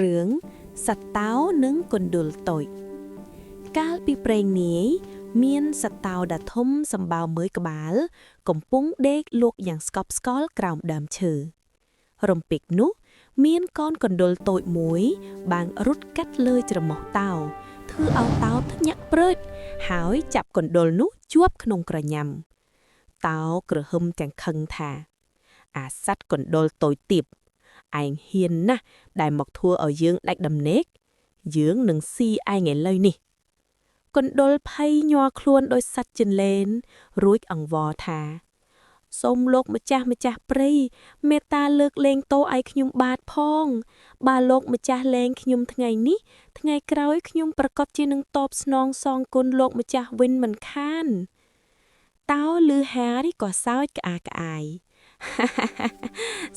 រឿងសត្វតោនិងកណ្ដុរតូចកាលពីព្រេងនាយមានសត្វតោដ៏ធំសម្បើមមួយក្បាលកំពុងដេកលក់យ៉ាងស្កប់ស្កល់ក្រោមដើមឈើរំពេចនោះមានកូនកណ្ដុរតូចមួយបានរត់កាត់លើច្រមុះតោធ្វើឲ្យតោភ្ញាក់ព្រឺតហើយចាប់កណ្ដុរនោះជាប់ក្នុងក្រញាំតោក្រហមទាំងខឹងថាអាសត្វកណ្ដុរតូចទាបឯងហ៊ានណាស់ដែលមកធ្វើឲ្យយើងដាច់ដំណេកយើងនឹងស៊ីឯងឥឡូវនេះកណ្ដុរភ័យញ័រខ្លួនដោយសត្វចិនលែនរួចអង្វរថាសូមលោកម្ចាស់ព្រៃមេត្តាលើកលែងតោឲ្យខ្ញុំបាទផងបើលោកម្ចាស់លែងខ្ញុំថ្ងៃនេះថ្ងៃក្រោយខ្ញុំប្រកាសជានឹងតបស្នងសងគុណលោកម្ចាស់វិញមិនខានតោលឺហារីក៏សើចក្អាកក្អាយ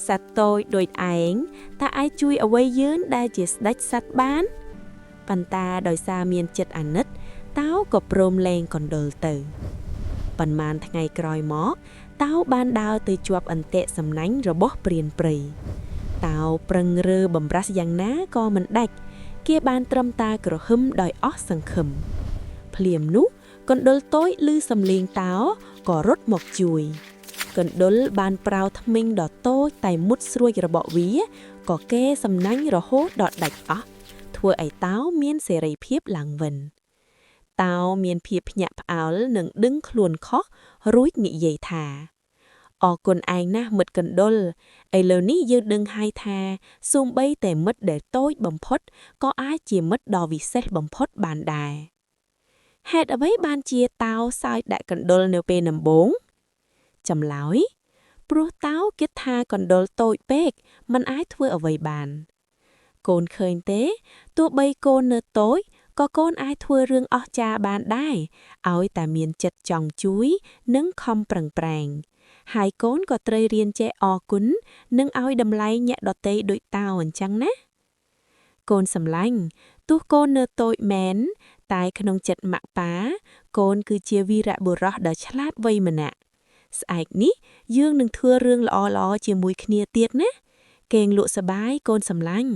សត្វតូចដូចឯងតើអាចជួយអ្វីយើងដែលជាស្ដេចសត្វបានប៉ុន្តែដោយសារមានចិត្តអាណិតតោក៏ព្រមលែងកណ្ដុរទៅប៉ុន្មានថ្ងៃក្រោយមកតោបានដើរទៅជាប់អន្ទាក់សំណាញ់របស់ព្រានព្រៃតោប្រឹងរើបំរាស់យ៉ាងណាក៏មិនដាច់គេបានត្រឹមតែក្រហឹមដោយអស់សង្ឃឹមភ្លាមនោះកណ្ដុរតូចឮសំឡេងតោក៏រត់មកជួយកណ្ដុរបានប្រោថ្មិញដ៏តូចតែមុតស្រួចរបស់វាក៏កេសំណាញ់រហូតដល់ដាច់អស់ធ្វើឲ្យតោមានសេរីភាពឡើងវិញតោមានភាពភ្ញាក់ផ្អើលនិងដឹងខ្លួនខុសរួចនិយាយថាអរគុណឯងណាស់មិត្តកណ្ដុរឥឡូវនេះយើងដឹងហើយថាសូម្បីតែមិត្តដែលតូចបំផុតក៏អាចជាមិត្តដ៏វិសេសបំផុតបានដែរហេតុអ្វីបានជាតោសើចដាក់កណ្ដុរនៅពេលដំបូងចម្លើយព្រោះតោគិតថាកណ្ដុរតូចពេកមិនអាចធ្វើអ្វីបានកូនឃើញទេទោះបីកូននៅតូចក៏កូនអាចធ្វើរឿងអស្ចារ្យបានដែរឲ្យតែមានចិត្តចង់ជួយនិងខំប្រឹងប្រែងហើយកូនក៏ត្រូវរៀនចេះអរគុណនិងឲ្យតម្លៃអ្នកដទៃដូចតោអញ្ចឹងណាកូនសម្លាញ់ទោះកូននៅតូចមែនតែក្នុងចិត្តម៉ាក់ប៉ាកូនគឺជាវីរបុរសដ៏ឆ្លាតវៃម្នាក់ស្អែកនេះយើងនឹងធ្វើរឿងល្អៗជាមួយគ្នាទៀតណាគេងលក់សបាយកូនសម្លាញ់